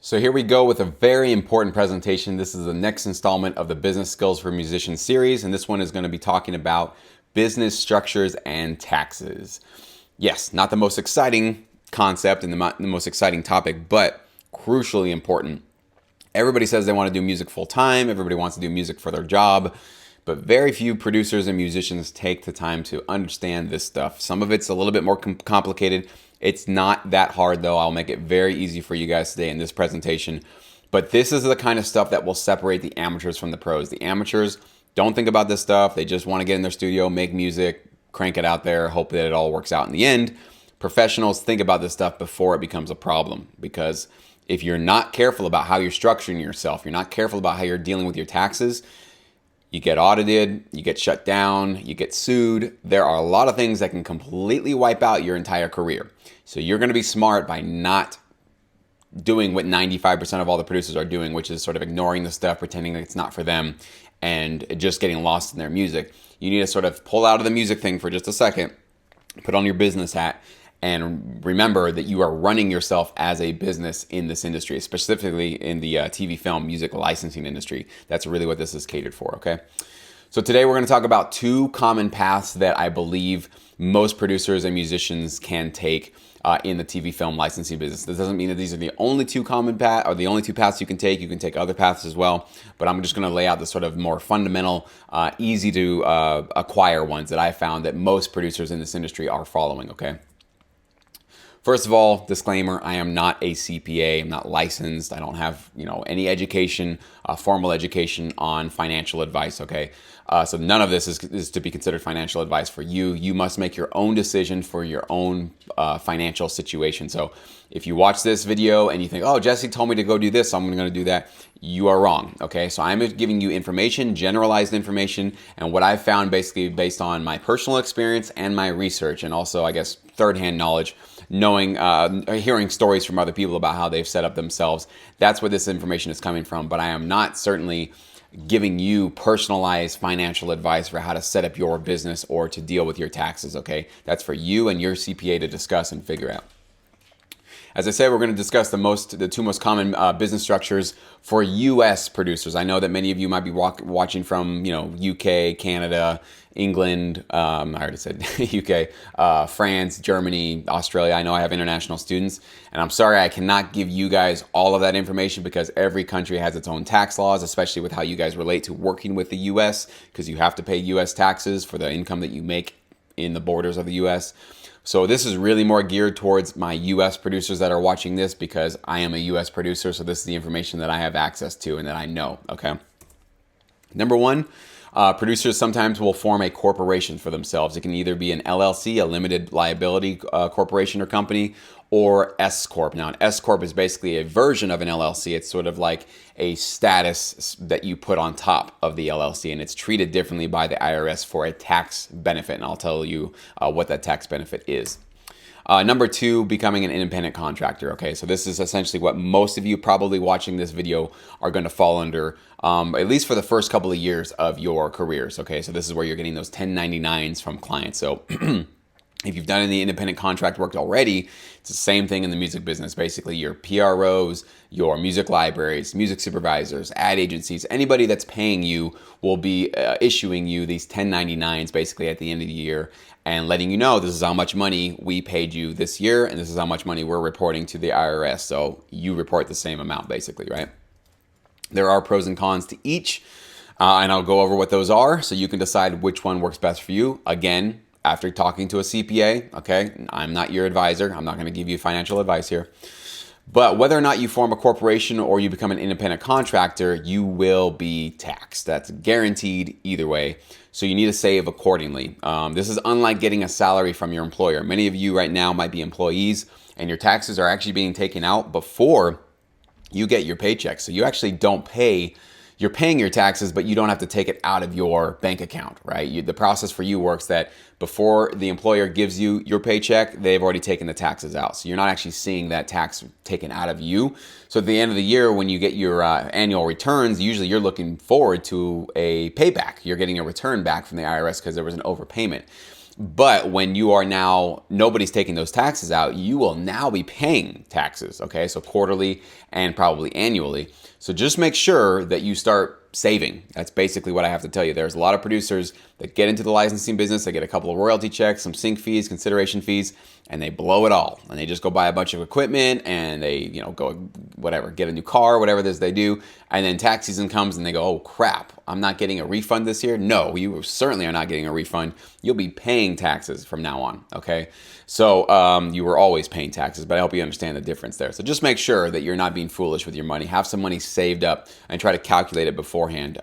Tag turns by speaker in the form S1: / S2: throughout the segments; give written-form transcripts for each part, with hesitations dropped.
S1: So here we go with a very important presentation. This is the next installment of the Business Skills for Musicians series, and this one is going to be talking about business structures and taxes. Yes, not the most exciting concept and the most exciting topic, but crucially important. Everybody says they want to do music full time. Everybody wants to do music for their job, but very few producers and musicians take the time to understand this stuff. Some of it's a little bit more complicated. It's not that hard though. I'll make it very easy for you guys today in this presentation. But this is the kind of stuff that will separate the amateurs from the pros. The amateurs don't think about this stuff. They just want to get in their studio, make music, crank it out there, hope that it all works out in the end. Professionals think about this stuff before it becomes a problem, because if you're not careful about how you're structuring yourself, you're not careful about how you're dealing with your taxes, you get audited, you get shut down, you get sued. There are a lot of things that can completely wipe out your entire career. So you're going to be smart by not doing what 95% of all the producers are doing, which is sort of ignoring the stuff, pretending that it's not for them, and just getting lost in their music. You need to sort of pull out of the music thing for just a second, put on your business hat, and remember that you are running yourself as a business in this industry, specifically in the TV, film, music licensing industry. That's really what this is catered for, okay? So today we're going to talk about two common paths that I believe most producers and musicians can take in the TV, film licensing business. This doesn't mean that these are the only two common paths or the only two paths you can take. You can take other paths as well, but I'm just going to lay out the sort of more fundamental, easy to acquire ones that I found that most producers in this industry are following, okay? First of all, disclaimer, I am not a CPA. I'm not licensed. I don't have, any education, formal education on financial advice, okay? So none of this is to be considered financial advice for you. You must make your own decision for your own financial situation. So if you watch this video and you think, oh, Jesse told me to go do this, so I'm going to do that, you are wrong, okay? So I'm giving you information, generalized information, and what I've found basically based on my personal experience and my research, and also, I guess, third-hand knowledge, knowing, hearing stories from other people about how they've set up themselves. That's where this information is coming from. But I am not certainly giving you personalized financial advice for how to set up your business or to deal with your taxes, okay? That's for you and your CPA to discuss and figure out. As I said, we're going to discuss the two most common business structures for U.S. producers. I know that many of you might be watching from, UK, Canada, England, I already said UK, France, Germany, Australia. I know I have international students, and I'm sorry I cannot give you guys all of that information because every country has its own tax laws, especially with how you guys relate to working with the U.S., because you have to pay U.S. taxes for the income that you make in the borders of the U.S. So this is really more geared towards my U.S. producers that are watching this, because I am a U.S. producer, so this is the information that I have access to and that I know, okay? Number one, producers sometimes will form a corporation for themselves. It can either be an LLC, a limited liability corporation or company, or S Corp. Now, an S Corp is basically a version of an LLC. It's sort of like a status that you put on top of the LLC, and it's treated differently by the IRS for a tax benefit, and I'll tell you what that tax benefit is. Number two, becoming an independent contractor. Okay, so this is essentially what most of you probably watching this video are going to fall under, at least for the first couple of years of your careers. Okay, so this is where you're getting those 1099s from clients. So if you've done any independent contract work already, it's the same thing in the music business. Basically, your PROs, your music libraries, music supervisors, ad agencies, anybody that's paying you will be issuing you these 1099s basically at the end of the year and letting you know this is how much money we paid you this year and this is how much money we're reporting to the IRS. So you report the same amount basically, right? There are pros and cons to each, and I'll go over what those are so you can decide which one works best for you. Again, after talking to a CPA, okay, I'm not your advisor. I'm not going to give you financial advice here. But whether or not you form a corporation or you become an independent contractor, you will be taxed. That's guaranteed either way. So you need to save accordingly. This is unlike getting a salary from your employer. Many of you right now might be employees and your taxes are actually being taken out before you get your paycheck. So you actually don't pay. You're paying your taxes, but you don't have to take it out of your bank account, right? The process for you works that before the employer gives you your paycheck, they've already taken the taxes out. So you're not actually seeing that tax taken out of you. So at the end of the year, when you get your annual returns, usually you're looking forward to a payback. You're getting a return back from the IRS because there was an overpayment. But when you are now, nobody's taking those taxes out, you will now be paying taxes, okay? So quarterly and probably annually. So just make sure that you start saving. That's basically what I have to tell you. There's a lot of producers that get into the licensing business, they get a couple of royalty checks, some sync fees, consideration fees, and they blow it all. And they just go buy a bunch of equipment and they, go whatever, get a new car, whatever it is they do. And then tax season comes and they go, oh crap, I'm not getting a refund this year. No, you certainly are not getting a refund. You'll be paying taxes from now on, okay? So you were always paying taxes, but I hope you understand the difference there. So just make sure that you're not being foolish with your money. Have some money saved up and try to calculate it beforehand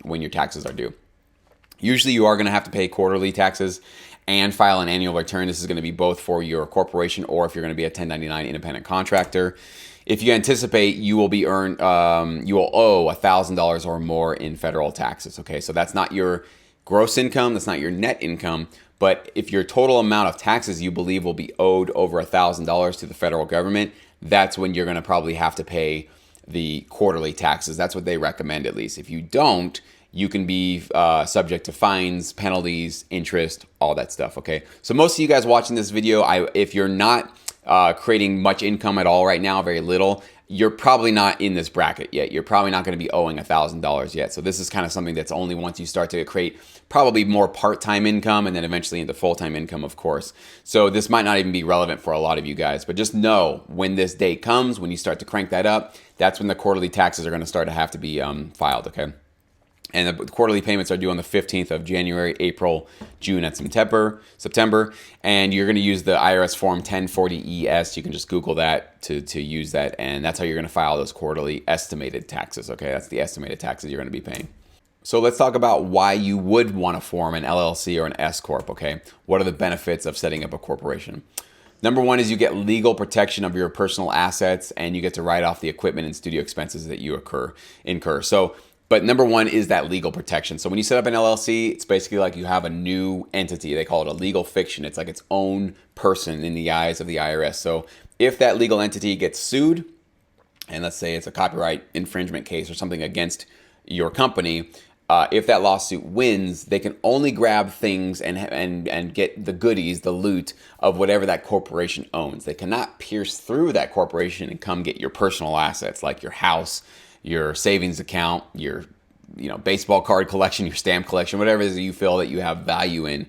S1: when your taxes are due. Usually you are going to have to pay quarterly taxes and file an annual return. This is going to be both for your corporation or if you're going to be a 1099 independent contractor. If you anticipate you will be you will owe $1,000 or more in federal taxes. Okay, so that's not your gross income, that's not your net income, but if your total amount of taxes you believe will be owed over $1,000 to the federal government, that's when you're going to probably have to pay the quarterly taxes. That's what they recommend, at least. If you don't, you can be subject to fines, penalties, interest, all that stuff, okay? So most of you guys watching this video, if you're not creating much income at all right now, very little, you're probably not in this bracket yet. You're probably not going to be owing $1,000 yet. So this is kind of something that's only once you start to create probably more part-time income and then eventually into full-time income, of course. So this might not even be relevant for a lot of you guys, but just know when this date comes, when you start to crank that up, that's when the quarterly taxes are going to start to have to be filed, okay? And the quarterly payments are due on the 15th of January, April, June, and September. And you're going to use the IRS Form 1040-ES. You can just Google that to use that. And that's how you're going to file those quarterly estimated taxes. Okay, that's the estimated taxes you're going to be paying. So let's talk about why you would want to form an LLC or an S Corp. Okay, what are the benefits of setting up a corporation? Number one is you get legal protection of your personal assets, and you get to write off the equipment and studio expenses that you incur. But number one is that legal protection. So when you set up an LLC, it's basically like you have a new entity. They call it a legal fiction. It's like its own person in the eyes of the IRS. So if that legal entity gets sued, and let's say it's a copyright infringement case or something against your company, if that lawsuit wins, they can only grab things and get the goodies, the loot of whatever that corporation owns. They cannot pierce through that corporation and come get your personal assets like your house, your savings account, your baseball card collection, your stamp collection, whatever it is that you feel that you have value in.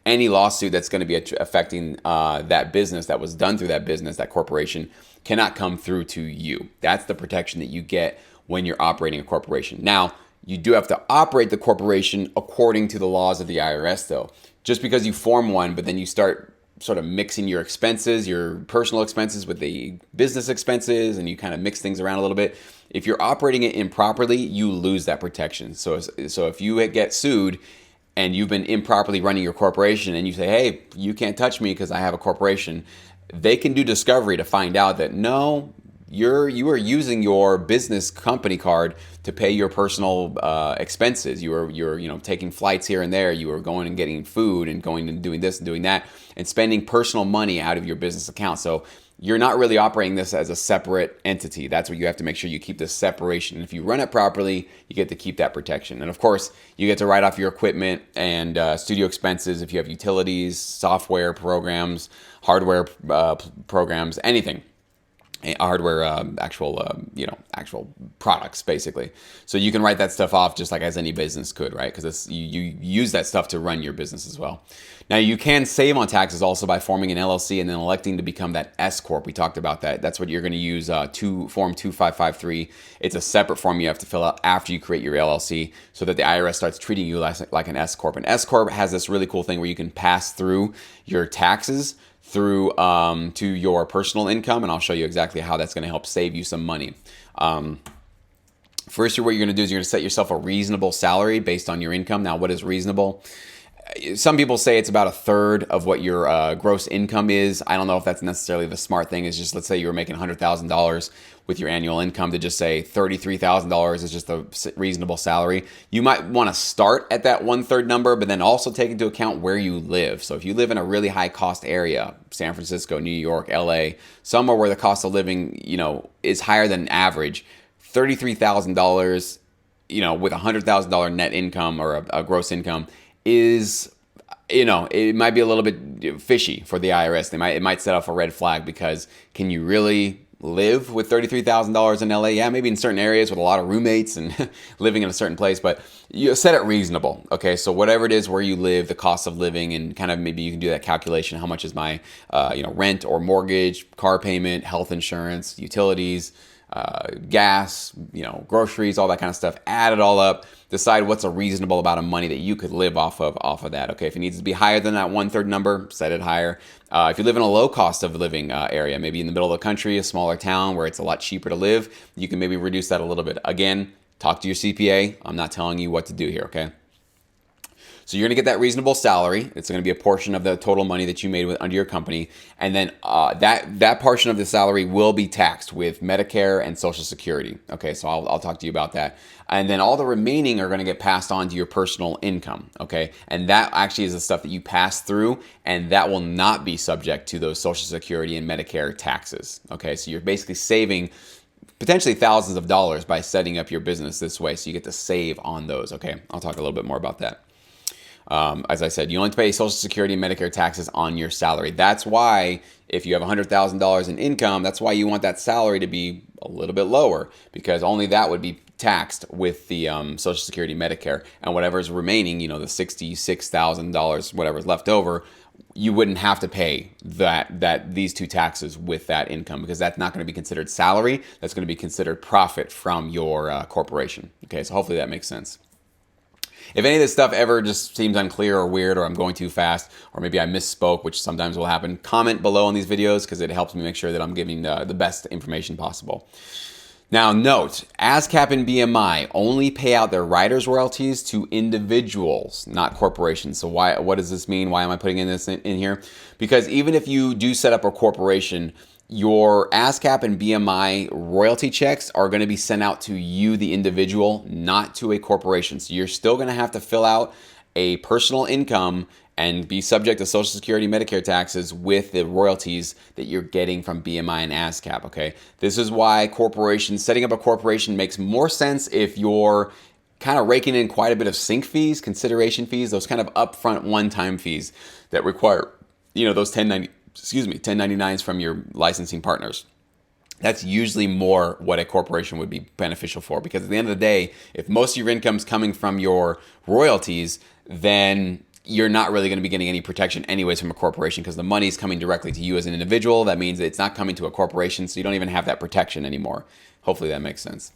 S1: Any lawsuit that's going to be affecting that business that was done through that business, that corporation, cannot come through to you. That's the protection that you get when you're operating a corporation. Now, you do have to operate the corporation according to the laws of the IRS, though. Just because you form one, but then you start sort of mixing your expenses, your personal expenses with the business expenses, and you kind of mix things around a little bit. If you're operating it improperly, you lose that protection. So if you get sued and you've been improperly running your corporation and you say, hey, you can't touch me because I have a corporation, they can do discovery to find out that no, you are using your business company card to pay your personal expenses. You're taking flights here and there. You are going and getting food and going and doing this and doing that and spending personal money out of your business account. So you're not really operating this as a separate entity. That's what you have to make sure you keep this separation. And if you run it properly, you get to keep that protection. And of course, you get to write off your equipment and studio expenses if you have utilities, software programs, hardware programs, anything. Hardware, actual products, basically. So you can write that stuff off just like as any business could, right? Because you use that stuff to run your business as well. Now, you can save on taxes also by forming an LLC and then electing to become that S Corp. We talked about that. That's what you're going to use, Form 2553. It's a separate form you have to fill out after you create your LLC so that the IRS starts treating you like an S Corp. An S Corp has this really cool thing where you can pass through your taxes through to your personal income, and I'll show you exactly how that's going to help save you some money. First, what you're going to do is you're going to set yourself a reasonable salary based on your income. Now, what is reasonable? Some people say it's about a third of what your gross income is. I don't know if that's necessarily the smart thing. It's just, let's say you were making $100,000 with your annual income, to just say $33,000 is just a reasonable salary. You might want to start at that 1/3 number, but then also take into account where you live. So if you live in a really high cost area, San Francisco, New York, LA, somewhere where the cost of living, is higher than average, $33,000, with $100,000 net income or a gross income is it might be a little bit fishy for the IRS. It might set off a red flag, because can you really live with $33,000 in LA? Yeah, maybe in certain areas with a lot of roommates and living in a certain place, but you set it reasonable. Okay, so whatever it is where you live, the cost of living, and kind of maybe you can do that calculation. How much is my rent or mortgage, car payment, health insurance, utilities, gas, groceries, all that kind of stuff. Add it all up. Decide what's a reasonable amount of money that you could live off of that. Okay, if it needs to be higher than that 1/3 number, set it higher. If you live in a low cost of living area, maybe in the middle of the country, a smaller town where it's a lot cheaper to live, you can maybe reduce that a little bit. Again, talk to your CPA. I'm not telling you what to do here, okay? So you're going to get that reasonable salary. It's going to be a portion of the total money that you made under your company. And then that portion of the salary will be taxed with Medicare and Social Security. Okay, so I'll talk to you about that. And then all the remaining are going to get passed on to your personal income. Okay, and that actually is the stuff that you pass through, and that will not be subject to those Social Security and Medicare taxes. Okay, so you're basically saving potentially thousands of dollars by setting up your business this way. So you get to save on those. Okay, I'll talk a little bit more about that. As I said, you only pay Social Security and Medicare taxes on your salary. That's why if you have $100,000 in income, that's why you want that salary to be a little bit lower, because only that would be taxed with the Social Security, Medicare, and whatever's remaining, the $66,000, whatever's left over, you wouldn't have to pay these two taxes with that income, because that's not going to be considered salary. That's going to be considered profit from your corporation. Okay, so hopefully that makes sense. If any of this stuff ever just seems unclear or weird, or I'm going too fast, or maybe I misspoke, which sometimes will happen, comment below on these videos, because it helps me make sure that I'm giving the best information possible. Now note, ASCAP and BMI only pay out their writers' royalties to individuals, not corporations. So what does this mean? Why am I putting this in here? Because even if you do set up a corporation, your ASCAP and BMI royalty checks are going to be sent out to you, the individual, not to a corporation. So you're still going to have to fill out a personal income and be subject to Social Security, Medicare taxes with the royalties that you're getting from BMI and ASCAP, okay? This is why setting up a corporation makes more sense if you're kind of raking in quite a bit of sync fees, consideration fees, those kind of upfront one-time fees that require, those 1099s from your licensing partners. That's usually more what a corporation would be beneficial for, because at the end of the day, if most of your income is coming from your royalties, then you're not really going to be getting any protection anyways from a corporation, because the money is coming directly to you as an individual. That means it's not coming to a corporation, so you don't even have that protection anymore. Hopefully that makes sense.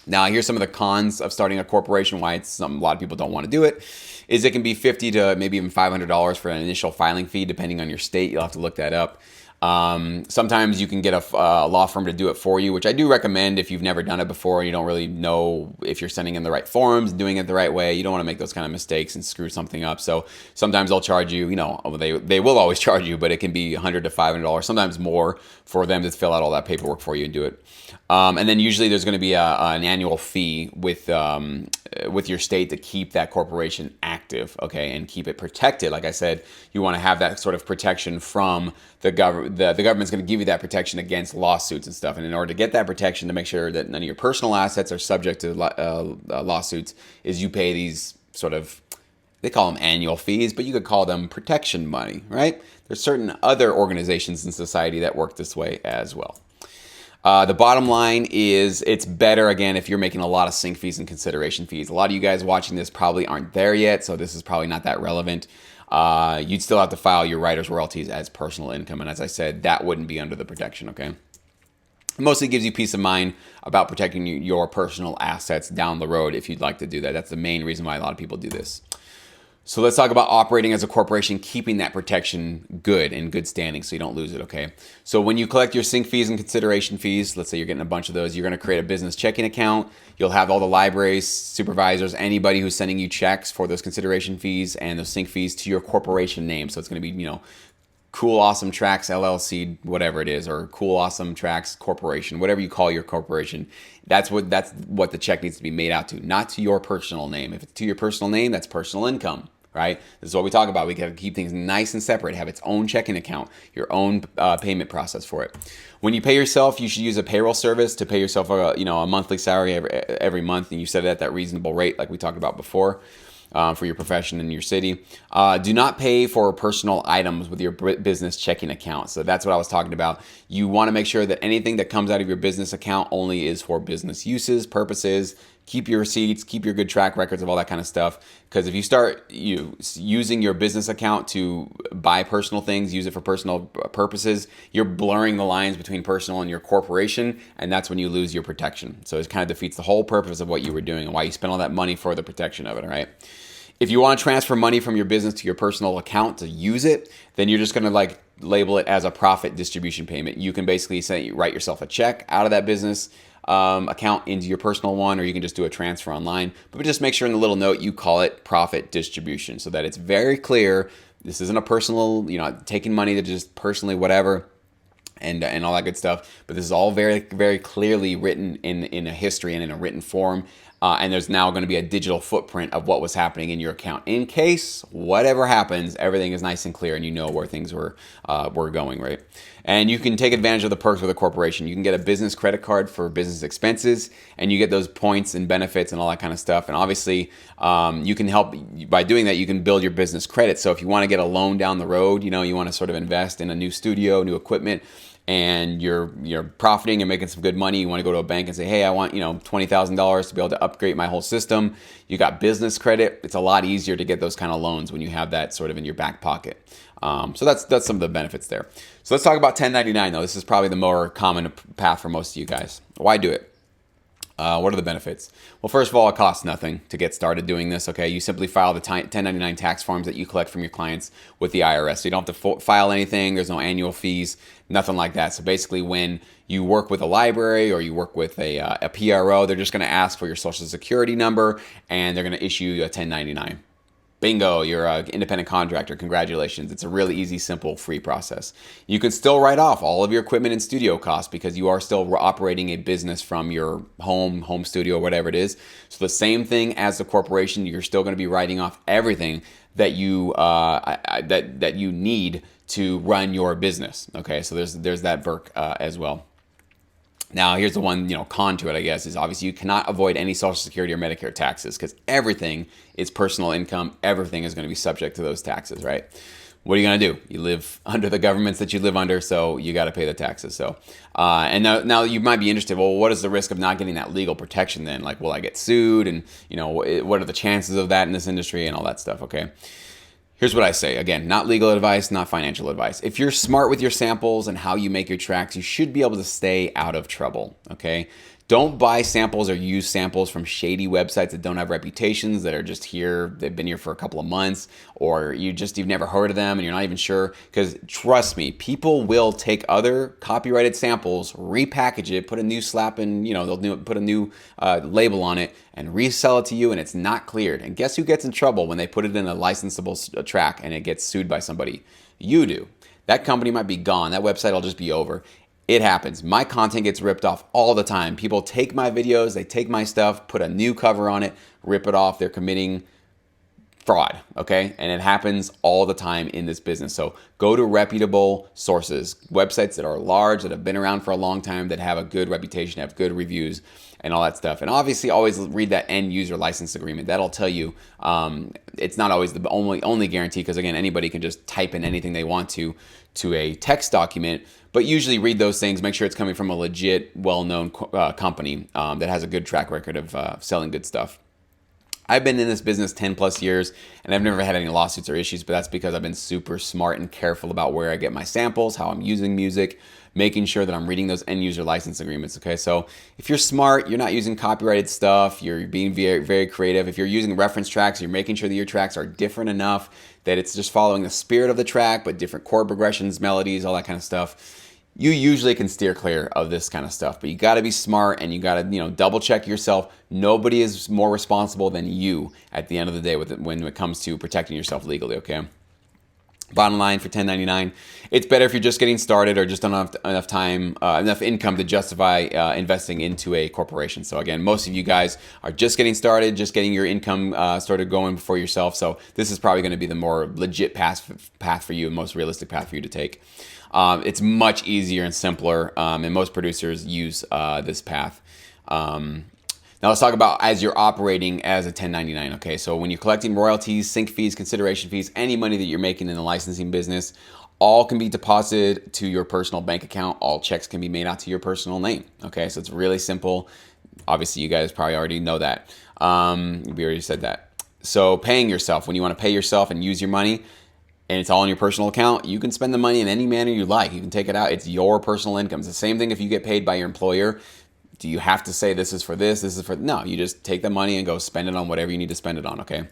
S1: Now, here's some of the cons of starting a corporation, why a lot of people don't want to do it, is it can be $50 to maybe even $500 for an initial filing fee, depending on your state. You'll have to look that up. Sometimes you can get a law firm to do it for you, which I do recommend if you've never done it before and you don't really know if you're sending in the right forms, doing it the right way. You don't want to make those kind of mistakes and screw something up. So sometimes they'll charge you, they will always charge you, but it can be $100 to $500, sometimes more, for them to fill out all that paperwork for you and do it. And then usually there's going to be an annual fee with your state to keep that corporation active, okay, and keep it protected. Like I said, you want to have that sort of protection from the government. The government's going to give you that protection against lawsuits and stuff. And in order to get that protection, to make sure that none of your personal assets are subject to lawsuits, is you pay these sort of, they call them annual fees, but you could call them protection money, right? There's certain other organizations in society that work this way as well. The bottom line is it's better, again, if you're making a lot of sync fees and consideration fees. A lot of you guys watching this probably aren't there yet, so this is probably not that relevant. You'd still have to file your writer's royalties as personal income, and as I said, that wouldn't be under the protection, okay? It mostly gives you peace of mind about protecting your personal assets down the road if you'd like to do that. That's the main reason why a lot of people do this. So let's talk about operating as a corporation, keeping that protection good, in good standing, so you don't lose it, okay? So when you collect your sync fees and consideration fees, let's say you're getting a bunch of those, you're going to create a business checking account. You'll have all the libraries, supervisors, anybody who's sending you checks for those consideration fees and those sync fees to your corporation name. So it's going to be, Cool Awesome Tracks LLC, whatever it is, or Cool Awesome Tracks Corporation, whatever you call your corporation. That's what the check needs to be made out to, not to your personal name. If it's to your personal name, that's personal income, right? This is what we talk about. We got to keep things nice and separate, have its own checking account, your own payment process for it. When you pay yourself, you should use a payroll service to pay yourself a monthly salary every month, and you set it at that reasonable rate like we talked about before. for your profession in your city. Do not pay for personal items with your business checking account. So that's what I was talking about. You want to make sure that anything that comes out of your business account only is for business uses, purposes. Keep your receipts, keep your good track records of all that kind of stuff. Because if you start using your business account to buy personal things, use it for personal purposes, you're blurring the lines between personal and your corporation, and that's when you lose your protection. So it kind of defeats the whole purpose of what you were doing and why you spent all that money for the protection of it, all right? If you want to transfer money from your business to your personal account to use it, then you're just going to label it as a profit distribution payment. You can basically write yourself a check out of that business account into your personal one, or you can just do a transfer online. But just make sure in the little note you call it profit distribution so that it's very clear. This isn't a personal, taking money to just personally whatever. And all that good stuff. But this is all very, very clearly written in a history and in a written form. And there's now going to be a digital footprint of what was happening in your account. In case whatever happens, everything is nice and clear and you know where things were going, right? And you can take advantage of the perks with a corporation. You can get a business credit card for business expenses, and you get those points and benefits and all that kind of stuff. And obviously, you can help by doing that. You can build your business credit. So if you want to get a loan down the road, you want to sort of invest in a new studio, new equipment, and you're profiting and making some good money, you want to go to a bank and say, hey, I want $20,000 to be able to upgrade my whole system. You got business credit. It's a lot easier to get those kind of loans when you have that sort of in your back pocket. So that's some of the benefits there. So let's talk about 1099 though. This is probably the more common path for most of you guys. Why do it? What are the benefits? Well, first of all, it costs nothing to get started doing this, okay? You simply file the 1099 tax forms that you collect from your clients with the IRS. So you don't have to file anything. There's no annual fees, nothing like that. So basically when you work with a library or you work with a PRO, they're just going to ask for your social security number and they're going to issue you a 1099. Bingo, you're an independent contractor. Congratulations. It's a really easy, simple, free process. You can still write off all of your equipment and studio costs because you are still operating a business from your home studio, whatever it is. So the same thing as a corporation, you're still going to be writing off everything that you that you need to run your business. Okay, so there's that perk as well. Now, here's the one, con to it, I guess, is obviously you cannot avoid any Social Security or Medicare taxes because everything is personal income. Everything is going to be subject to those taxes, right? What are you going to do? You live under the governments that you live under, so you got to pay the taxes. So, and now you might be interested, well, what is the risk of not getting that legal protection then? Like, will I get sued? And, what are the chances of that in this industry and all that stuff, okay? Here's what I say. Again, not legal advice, not financial advice. If you're smart with your samples and how you make your tracks, you should be able to stay out of trouble, okay? Don't buy samples or use samples from shady websites that don't have reputations, that are just here, they've been here for a couple of months, or you've never heard of them and you're not even sure. Because trust me, people will take other copyrighted samples, repackage it, put a new slap in, they'll put a new label on it and resell it to you, and it's not cleared. And guess who gets in trouble when they put it in a licensable track and it gets sued by somebody? You do. That company might be gone. That website will just be over. It happens. My content gets ripped off all the time. People take my videos, they take my stuff, put a new cover on it, rip it off. They're committing fraud, okay? And it happens all the time in this business. So go to reputable sources, websites that are large, that have been around for a long time, that have a good reputation, have good reviews, and all that stuff. And obviously always read that end user license agreement. That'll tell you it's not always the only guarantee, because again, anybody can just type in anything they want to a text document. But usually read those things, make sure it's coming from a legit, well-known company that has a good track record of selling good stuff. I've been in this business 10 plus years and I've never had any lawsuits or issues, but that's because I've been super smart and careful about where I get my samples, how I'm using music, making sure that I'm reading those end user license agreements, okay? So if you're smart, you're not using copyrighted stuff, you're being very, very creative. If you're using reference tracks, you're making sure that your tracks are different enough that it's just following the spirit of the track, but different chord progressions, melodies, all that kind of stuff. You usually can steer clear of this kind of stuff, but you got to be smart and you got to, double check yourself. Nobody is more responsible than you at the end of the day when it comes to protecting yourself legally, okay? Bottom line for 1099, it's better if you're just getting started or just don't have enough time, enough income to justify investing into a corporation. So again, most of you guys are just getting started, just getting your income started going for yourself. So this is probably going to be the more legit path for you, most realistic path for you to take. It's much easier and simpler, and most producers use this path. Now let's talk about as you're operating as a 1099. Okay, so when you're collecting royalties, sync fees, consideration fees, any money that you're making in the licensing business, all can be deposited to your personal bank account. All checks can be made out to your personal name. Okay, so it's really simple. Obviously, you guys probably already know that. We already said that. So paying yourself, when you want to pay yourself and use your money, and it's all in your personal account, you can spend the money in any manner you like. You can take it out. It's your personal income. It's the same thing if you get paid by your employer. Do you have to say this is for this is for... No, you just take the money and go spend it on whatever you need to spend it on, okay?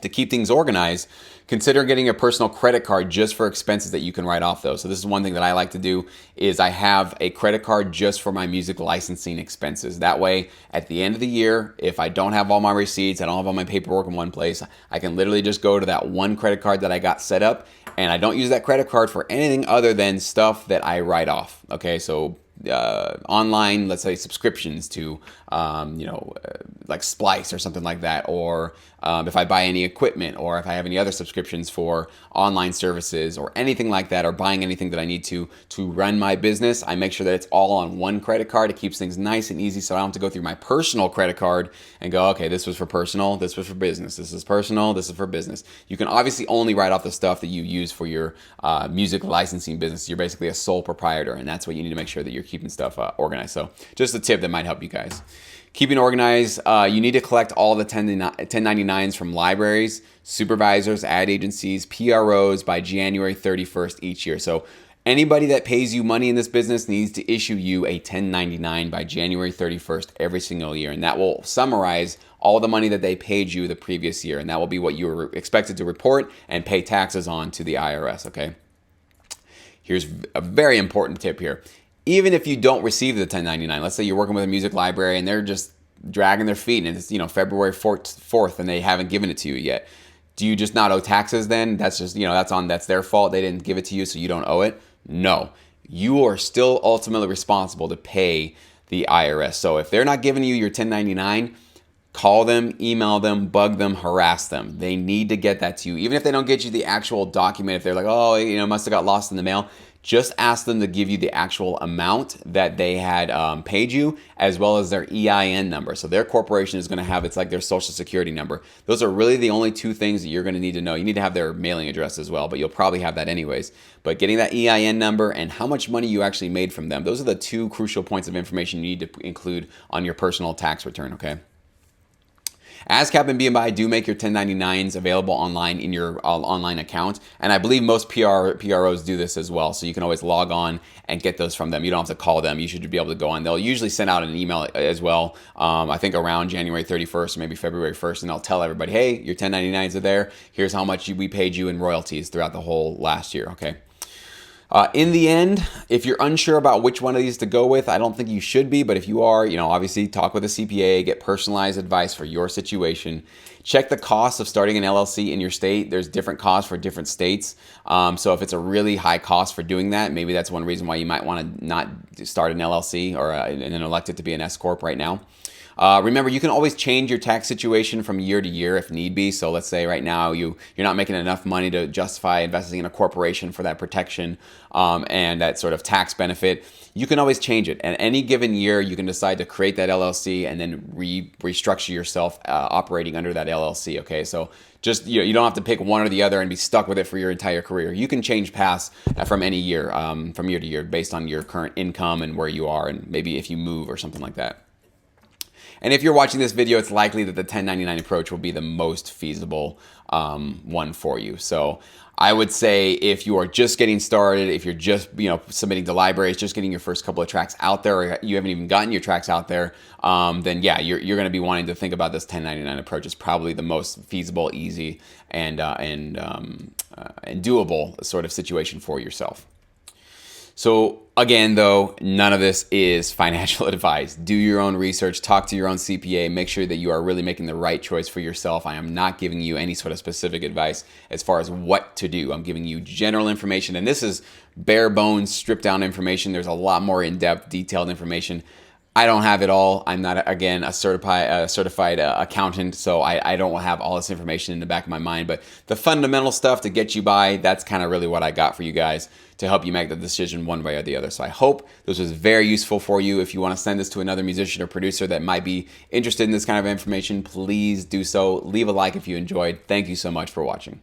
S1: To keep things organized, consider getting a personal credit card just for expenses that you can write off though. So this is one thing that I like to do is I have a credit card just for my music licensing expenses. That way, at the end of the year, if I don't have all my receipts, I don't have all my paperwork in one place, I can literally just go to that one credit card that I got set up, and I don't use that credit card for anything other than stuff that I write off. Okay, so online, let's say subscriptions to, like Splice or something like that, or if I buy any equipment, or if I have any other subscriptions for online services or anything like that, or buying anything that I need to run my business, I make sure that it's all on one credit card. It keeps things nice and easy, so I don't have to go through my personal credit card and go, okay, this was for personal, this was for business, this is personal, this is for business. You can obviously only write off the stuff that you use for your music licensing business. You're basically a sole proprietor, and that's what you need to make sure that you're keeping stuff organized. So just a tip that might help you guys. Keeping organized, you need to collect all the 1099s from libraries, supervisors, ad agencies, PROs by January 31st each year. So anybody that pays you money in this business needs to issue you a 1099 by January 31st every single year. And that will summarize all the money that they paid you the previous year. And that will be what you were expected to report and pay taxes on to the IRS, okay? Here's a very important tip here. Even if you don't receive the 1099, let's say you're working with a music library and they're just dragging their feet and it's February 4th and they haven't given it to you yet. Do you just not owe taxes then? That's just, that's their fault. They didn't give it to you, so you don't owe it. No, you are still ultimately responsible to pay the IRS. So if they're not giving you your 1099, call them, email them, bug them, harass them. They need to get that to you. Even if they don't get you the actual document, if they're like, oh, must have got lost in the mail, just ask them to give you the actual amount that they had paid you, as well as their EIN number. So their corporation is going to have, it's like their social security number. Those are really the only two things that you're going to need to know. You need to have their mailing address as well, but you'll probably have that anyways. But getting that EIN number and how much money you actually made from them, those are the two crucial points of information you need to include on your personal tax return, okay? ASCAP and BMI do make your 1099s available online in your online account, and I believe most PROs do this as well, so you can always log on and get those from them. You don't have to call them. You should be able to go on. They'll usually send out an email as well, I think around January 31st or maybe February 1st, and they'll tell everybody, hey, your 1099s are there. Here's how much we paid you in royalties throughout the whole last year, okay? In the end, if you're unsure about which one of these to go with, I don't think you should be, but if you are, obviously talk with a CPA, get personalized advice for your situation. Check the cost of starting an LLC in your state. There's different costs for different states. So if it's a really high cost for doing that, maybe that's one reason why you might want to not start an LLC or and elect it to be an S Corp right now. Remember, you can always change your tax situation from year to year if need be. So let's say right now you're not making enough money to justify investing in a corporation for that protection and that sort of tax benefit. You can always change it. And any given year, you can decide to create that LLC and then restructure yourself operating under that LLC. Okay, so just you don't have to pick one or the other and be stuck with it for your entire career. You can change paths from any year, from year to year, based on your current income and where you are, and maybe if you move or something like that. And if you're watching this video, it's likely that the 1099 approach will be the most feasible one for you. So I would say if you are just getting started, if you're just submitting to libraries, just getting your first couple of tracks out there, or you haven't even gotten your tracks out there, then yeah, you're going to be wanting to think about this 1099 approach. It's probably the most feasible, easy, and doable sort of situation for yourself. So again, though, none of this is financial advice. Do your own research, talk to your own CPA, make sure that you are really making the right choice for yourself. I am not giving you any sort of specific advice as far as what to do. I'm giving you general information, and this is bare bones, stripped down information. There's a lot more in-depth, detailed information I don't have it all. I'm not, again, a certified accountant, so I don't have all this information in the back of my mind. But the fundamental stuff to get you by, that's kind of really what I got for you guys to help you make the decision one way or the other. So I hope this was very useful for you. If you want to send this to another musician or producer that might be interested in this kind of information, please do so. Leave a like if you enjoyed. Thank you so much for watching.